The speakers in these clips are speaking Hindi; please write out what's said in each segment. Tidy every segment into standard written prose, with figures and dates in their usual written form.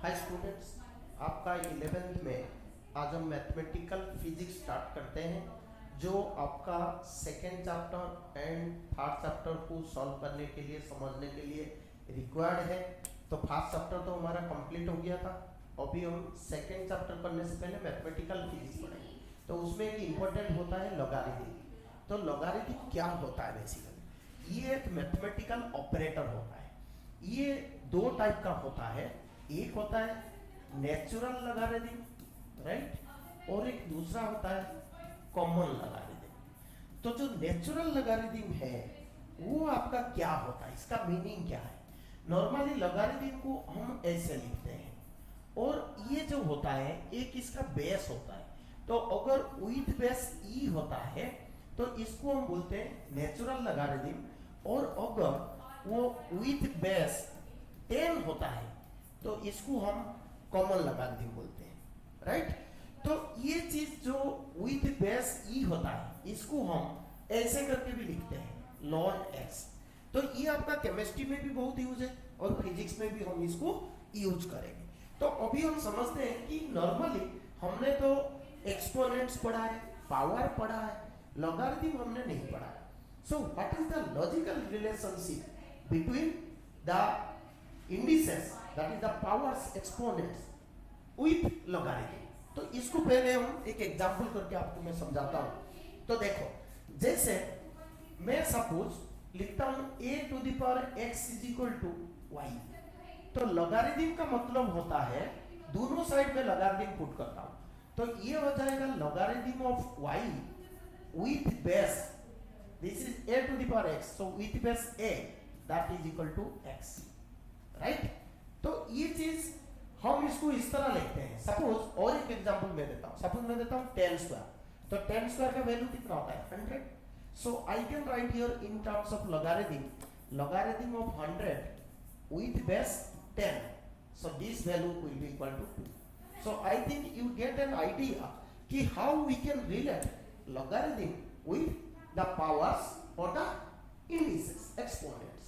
हाय स्टूडेंट्स, आपका 11th में आज हम मैथमेटिकल फिजिक्स स्टार्ट करते हैं, जो आपका second chapter and third chapter को सॉल्व करने के लिए, समझने के लिए रिक्वायर्ड है। तो फर्स्ट चैप्टर तो हमारा कंप्लीट हो गया था। अभी हम सेकेंड चैप्टर पढ़ने से पहले मैथमेटिकल फिजिक्स पढ़ेंगे। तो उसमें एक इम्पोर्टेंट होता है लॉगरिथम। तो लॉगरिथम क्या होता है? बेसिकली ये एक मैथमेटिकल ऑपरेटर होता है। ये दो टाइप का होता है। एक होता है नेचुरल लॉगरिथम, राइट, और एक दूसरा होता है कॉमन लॉगरिथम। तो जो नेचुरल लॉगरिथम है वो आपका क्या होता है, इसका मीनिंग क्या है? नॉर्मली लॉगरिथम को हम ऐसे लिखते हैं, और ये जो होता है एक इसका बेस होता है। तो अगर विथ बेस ई होता है तो इसको हम बोलते हैं नेचुरल लॉगरिथम, और अगर वो विथ बेस 10 होता है तो इसको हम कॉमन लॉगरिथम बोलते हैं, राइट। तो ये चीज जो विथ बेस ई होता है इसको हम ऐसे करके भी लिखते हैं लॉन एक्स। तो ये आपका केमिस्ट्री में भी बहुत यूज है और फिजिक्स में भी हम इसको यूज करेंगे। तो अभी हम समझते हैं कि नॉर्मली हमने तो एक्सपोनेंट्स पढ़ा है, पावर पढ़ा है, लॉगरिथम हमने नहीं पढ़ा है। So what is the logical relationship between the indices, that is the powers exponents with logarithm? तो इसको पहले हम एक एग्जांपल करके आपको मैं समझाता हूं। तो देखो, जैसे मैं सपोज लिखता हूं a to the power x is equal to y। तो लॉगरिथम का मतलब होता है दोनों साइड में लॉगरिथम पुट करता हूं, तो ये हो जाएगा logarithm of y with base, this is a to the power x, so with base a that is equal to x, right. तो ये चीज हम इसको इस तरह लिखते हैं। सपोज और एक एग्जांपल मैं देता हूं, सपोज मैं देता हूं 10 स्क्वायर। तो 10 स्क्वायर का वैल्यू कितना होता है? 100। So I can write here in terms of logarithm of 100 with base 10, so this value will be equal to 2। So I think you get an idea कि how we can relate logarithm with the powers और द इंडिसेस, एक्सपोनेंट्स।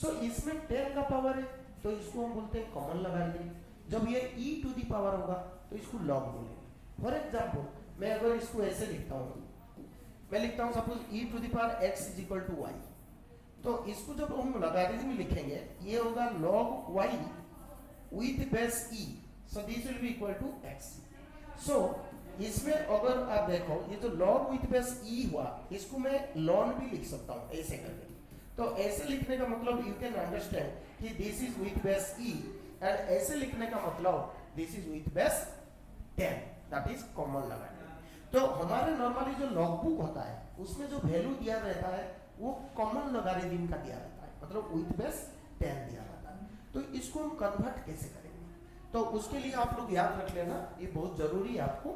सो इसमें 10 का पावर है तो इसको हम बोलते हैं कॉमन लॉगरिथम। जब ये e टू दी पावर होगा तो इसको लॉग बोलेंगे। फॉर एग्जांपल मैं अगर इसको ऐसे लिखता हूं, मैं लिखता हूं suppose e to the power x is equal to y। तो इसको जब हम लॉगरिथम में लिखेंगे ये होगा log y with base e, so this will be equal to x। सो इसमें अगर आप देखो ये जो log विथ बेस e हुआ इसको मैं ln भी लिख सकता हूं ऐसे करके। तो ऐसे लिखने का मतलब यू कैन अंडरस्टैंड कि this is with base e, and ऐसे लिखने का मतलब this is with base 10, that is common logarithm. तो हमारे नॉर्मली जो लॉगबुक होता है उसमें जो वैल्यू दिया रहता है वो कॉमन लॉगरिथम का दिया रहता है, मतलब विथ बेस 10 दिया रहता है। तो इसको हम कन्वर्ट कैसे करेंगे? तो उसके लिए आप लोग याद रख लेना, ये बहुत जरूरी है आपको।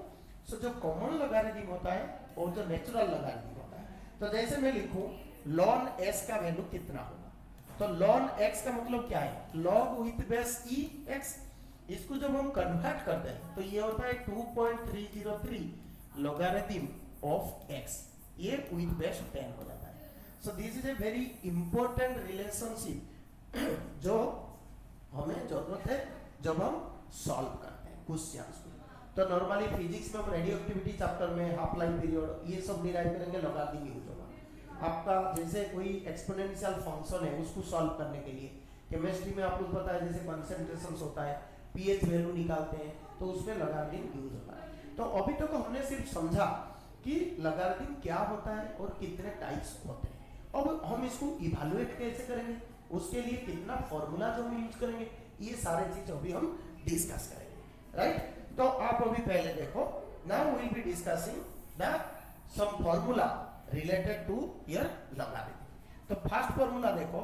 सो जो कॉमन लॉगरिथम होता है और जो नेचुरल लॉगरिथम होता है, तो जैसे मैं लिखूं ln s का वैल्यू कितना होगा, तो ln x का मतलब क्या है? log with base e x। इसको जब हम कन्वर्ट करते हैं तो ये होता है 2.303 लॉगरिथम ऑफ x, ये विथ बेस 10 हो जाता है। सो this is a very important relationship जो हमें जरूरत है जब हम सॉल्व करते हैं क्वेश्चंस को। तो नॉर्मली फिजिक्स में हम रेडियो एक्टिविटी चैप्टर में हाफ लाइफ पीरियड ये सब डिराइव करेंगे, लॉगरिथम यूज होगा। आपका जैसे कोई एक्सपोनेंशियल फंक्शन है उसको सॉल्व करने के लिए केमिस्ट्री में आपको पता है जैसे कंसंट्रेशन होता है, पीएच वैल्यू निकालते हैं, तो उसमें लॉगरिथम यूज होता है। तो अभी तक हमने सिर्फ समझा कि लॉगरिथम क्या होता है और कितने टाइप्स होते हैं। अब हम इसको इवैल्यूएट कैसे करेंगे, उसके लिए कितना फॉर्मूला जो हम यूज करेंगे, ये सारे चीज अभी हम डिस्कस करेंगे, राइट। तो आप अभी पहले देखो, now we will be discussing the some formula related to your logarithm. तो फर्स्ट फॉर्मूला देखो,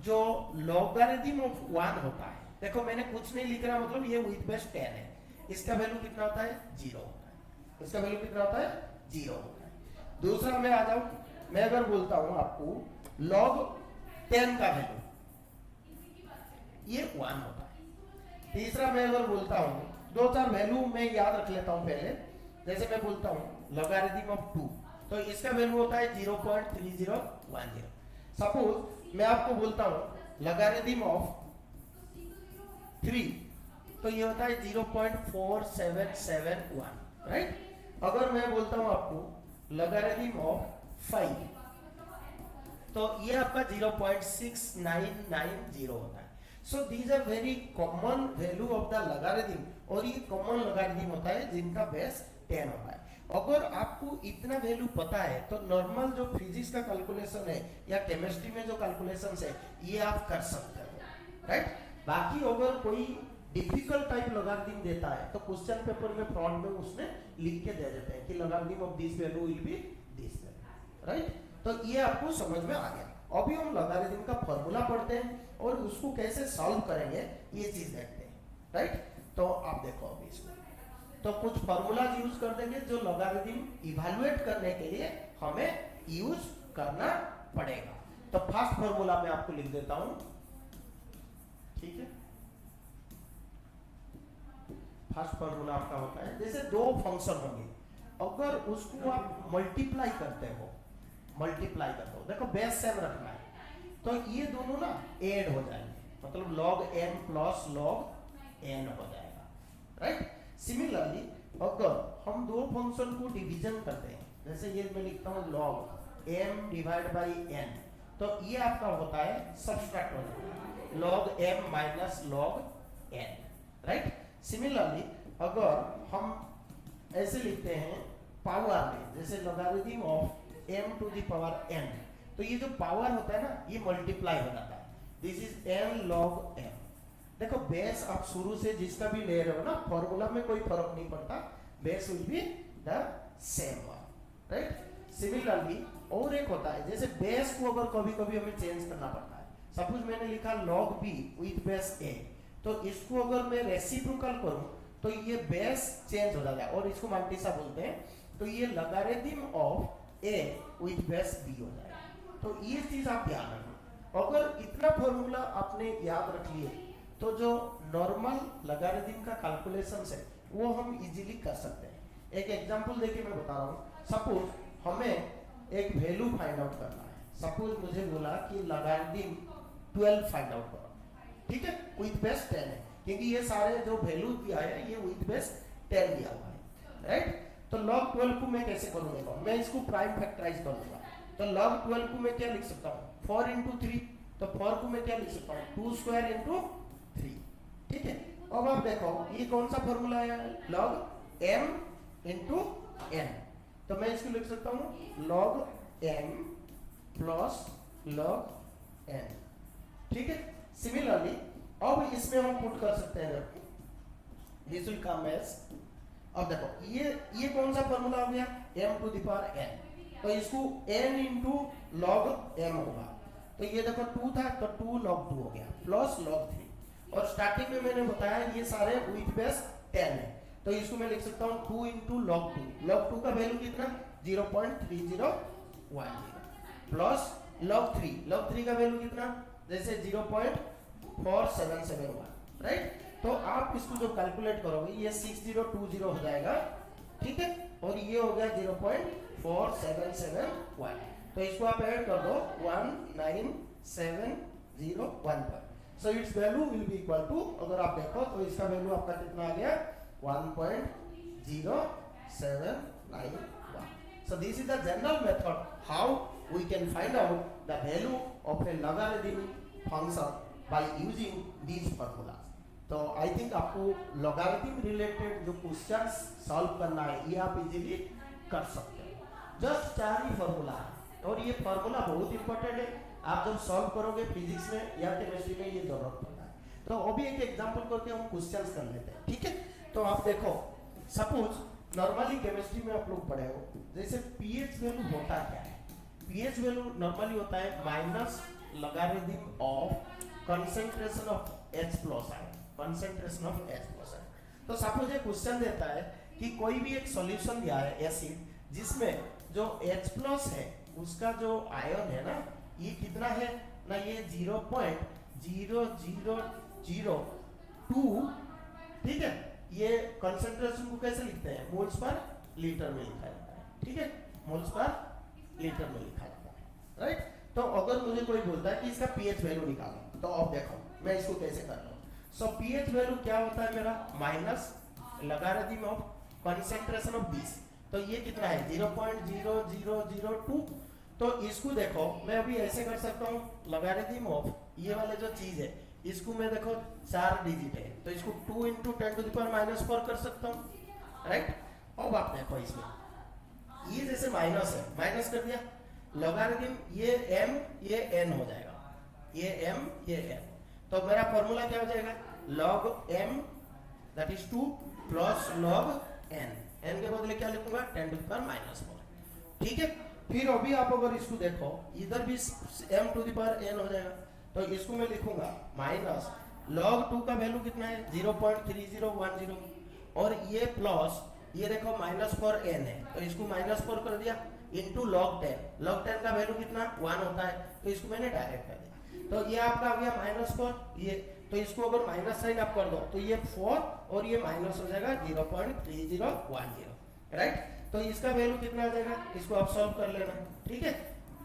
जो लॉगरिथम ऑफ 1 होता है, देखो मैंने कुछ नहीं लिख रहा, मतलब ये विथ बेस 10 है, इसका वैल्यू कितना होता है? 0 होता है। इसका वैल्यू कितना होता है? 0 होता है। दूसरा मैं आ जाऊं, मैं अगर बोलता हूं आपको log 10 का वैल्यू, ये 1 होता है। तीसरा मैं अगर बोलता हूं, दो चार वैल्यू मैं याद रख लेता हूं पहले। जैसे मैं बोलता हूं लॉगरिथम ऑफ 2, तो इसका वैल्यू होता है 0.3010। सपोज मैं आपको बोलता हूं लॉगरिथम ऑफ 3, तो ये होता है 0.4771, राइट। अगर मैं बोलता हूं आपको लॉगरिथम ऑफ 5, तो ये आपका 0.6990 होता है। So these are very common value of the logarithm, और ये कॉमन लॉगरिथम होता है जिनका बेस 10 होता है। अगर आपको इतना वैल्यू पता है तो नॉर्मल जो फिजिक्स का कैलकुलेशन है या केमिस्ट्री में जो कैलकुलेशन है ये आप कर सकते हो, राइट। बाकी अगर कोई डिफिकल्ट टाइप लॉगरिथम देता है तो क्वेश्चन पेपर में फ्रंट में उसने लिख के दे देते हैं कि logarithm of this value will B this value, right. तो ये आपको समझ में आ गया। अभी हम लॉगरिथम का फॉर्मूला पढ़ते हैं और उसको कैसे सॉल्व करेंगे ये चीज देखते हैं, राइट। तो आप देखो अभी इसमें तो कुछ फॉर्मूला यूज कर देंगे जो लॉगरिथम इवैल्यूएट करने के लिए हमें यूज करना पड़ेगा। तो फर्स्ट फॉर्मूला मैं आपको लिख देता हूं, ठीक है। फर्स्ट फॉर्मूला आपका होता है जैसे दो फंक्शन होंगे, अगर उसको आप मल्टीप्लाई करते हो, देखो बेस सेम रखना है, तो ये दोनों ना ऐड हो जाएंगे, मतलब log m plus log n हो जाएगा, राइट। सिमिलरली अगर हम दो फंक्शन को डिवीजन करते हैं, जैसे ये मैं लिखता हूँ log m divide by n, तो ये आपका होता है सब्सट्रैक्ट हो जाएगा log m minus log n, राइट। सिमिलरली अगर हम ऐसे लिखते हैं पावर में, जैसे logarithm of m to the power n, तो ये जो पावर होता है ना ये मल्टीप्लाई हो जाता है, this is n log m। देखो बेस आप शुरू से जिसका भी ले रहे हो ना, फॉर्मूला में कोई फर्क नहीं पड़ता, base will be the same one, right. Similarly और एक होता है जैसे बेस को अगर कभी कभी हमें चेंज करना पड़ता है, सपोज मैंने लिखा log b with base a, तो इसको अगर मैं रेसिप्रोकल करूं तो ये बेस चेंज हो जाता है और इसको मांटिसा बोलते हैं, तो ये logarithm of a with base b हो जाएगा। तो ये चीज आप ध्यान रखो, अगर इतना फॉर्मूला आपने याद रख लिए तो जो नॉर्मल लॉगरिथम का कैलकुलेशन है वो हम इजीली कर सकते हैं। एक एग्जांपल देके मैं बता रहा हूँ, सपोज हमें एक वैल्यू फाइंड आउट करना है, सपोज मुझे बोला कि लॉगरिथम 12 फाइंड आउट करो, ठीक है, विद बेस 10 है, क्योंकि ये सारे जो वैल्यू दिया है ये विद बेस 10 दिया हुआ है, राइट। तो log 12 को मैं कैसे करूंगा, मैं इसको प्राइम फैक्टराइज कर लूंगा, तो log 12 को मैं क्या लिख सकता हूँ 4 into 3, तो 4 को मैं क्या लिख सकता हूँ 2 square into 3, ठीक है। अब आप देखो ये कौन सा फॉर्मूला है, log m into n, तो मैं इसको लिख सकता हूँ log m plus log n, ठीक है। सिमिलरली अब इसमें हम पुट कर सकते हैं दिस विल कम एज, अब देखो ये कौन सा फॉर्मूला हो गया m to the power n, तो इसको n into log m होगा, तो ये देखो 2 था तो 2 log 2 हो गया प्लस log 3, और स्टार्टिंग में मैंने बताया ये सारे विद बेस 10 है, तो इसको मैं लिख सकता हूँ 2 into log 2, log 2 का वैल्यू कितना 0.3010 प्लस log 3 का वैल्यू कितना जैसे 0.4771, राइट। तो आप इसको जो कैलकुलेट करोगे ये 6020 हो जाएगा, ठीक है, और ये हो गया 0.4771, तो इसको आप ऐड कर दो 19701 पर, so its value will be equal to, अगर आप देखो तो इसका वैल्यू आपका कितना आ गया 1.0791। So this is the general method how we can find out the value of a logarithm function by using these formulas. तो आई थिंक आपको लॉगरिथम रिलेटेड जो क्वेश्चंस सॉल्व करना है ये आप इजीली कर सकते हो, जस्ट 4 ही फॉर्मूला है, और ये फॉर्मूला बहुत इंपॉर्टेंट है, आप जब सॉल्व करोगे फिजिक्स में या केमिस्ट्री में ये जरूरत पड़ता है। तो अभी एक एग्जांपल करके हम क्वेश्चंस कर लेते हैं, ठीक है। तो आप देखो सपोज नॉर्मली केमिस्ट्री में आप लोग पढ़े हो, जैसे पीएच वैल्यू होता क्या है, पीएच वैल्यू नॉर्मली होता है minus logarithm of concentration of H plus ion, concentration of H plus ion. तो सपोज एक क्वेश्चन देता है कि कोई भी एक सॉल्यूशन दिया है एसिड जिसमें जो H प्लस है उसका जो आयन है ना ये कितना है ना, ये 0.0002, ठीक है। ये कंसंट्रेशन को कैसे लिखते हैं मोल्स पर लीटर में लिखा जाता है, ठीक है, मोल्स पर लीटर में लिखा जाता है, राइट। तो अगर मुझे कोई बोलता है कि इसका पीएच वैल्यू निकालो, तो अब देखो मैं इसको कैसे कर रहा हूँ, सो पीएच वैल्यू क्या होता है मेरा, minus logarithm of concentration of this. तो ये कितना है 0.0002। तो इसको देखो मैं अभी ऐसे कर सकता हूँ, लॉगरिथम ऑफ ये वाले जो चीज है इसको मैं देखो 4 डिजिट है तो इसको 2 इंटू 10⁻⁴ कर सकता हूँ, राइट। अब आप देखो इसमें ये जैसे माइनस है, माइनस कर दिया, लॉगरिथम ये m ये n हो जाएगा, ये m ये n। तो मेरा फॉर्मूला क्या हो जाएगा, log m that is 2 plus log n, n के बदले क्या लिखूंगा 10⁻⁴। ठीक है। फिर अभी आप अगर इसको देखो इधर भी m⁻n हो जाएगा, तो इसको मैं लिखूंगा माइनस log 2 का वैल्यू कितना है 0.3010 और ये प्लस ये देखो -4n है तो इसको -4 कर दिया इंटू log 10। log 10 का वैल्यू कितना 1 होता है तो इसको मैंने डायरेक्ट कर दिया। तो ये आपका आ गया -4, ये तो इसको अगर माइनस साइन आप कर दो तो ये 4 और ये माइनस हो जाएगा 0.3010, राइट। तो इसका वैल्यू कितना आ जाएगा, इसको आप सॉल्व कर लेना, ठीक है,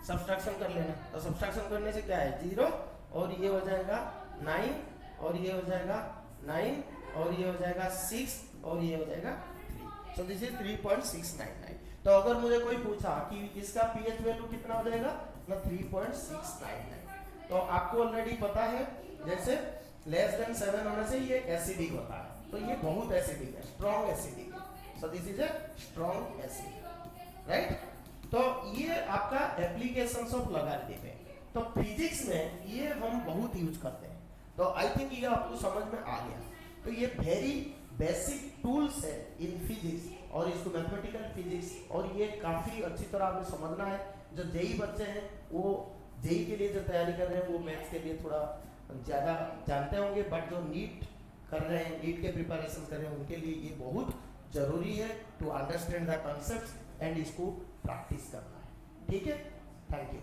सब्सट्रैक्शन कर लेना। तो सब्सट्रैक्शन करने से क्या है 0 और ये हो जाएगा 9 और ये हो जाएगा 9 और ये हो जाएगा 6 और ये हो जाएगा 3। सो दिस इज 3.699। तो अगर मुझे कोई पूछा कि इसका पीएच वैल्यू कितना हो जाएगा ना 3.699। तो आपको ऑलरेडी पता है जैसे लेस देन 7 होने से ये एसिडिक होता है, तो ये बहुत एसिडिक है, स्ट्रॉन्ग एसिडिक है। सो this is a strong acid, right. तो ये आपका एप्लीकेशंस ऑफ लॉगरिथम है। तो फिजिक्स में ये हम बहुत यूज करते हैं, तो आई थिंक ये आपको समझ में आ गया। तो ये वेरी बेसिक टूल्स है इन फिजिक्स और इसको मैथमेटिकल फिजिक्स, और ये काफ़ी अच्छी तरह हमें समझना है। जो जेई बच्चे हैं वो जेई के लिए जो तैयारी कर रहे हैं वो मैथ्स के लिए थोड़ा ज़्यादा जानते होंगे, बट जो नीट कर रहे हैं, नीट के प्रिपरेशन कर रहे हैं, उनके लिए ये बहुत ज़रूरी है to understand the concepts and इसको प्रैक्टिस करना है, ठीक है। Thank you.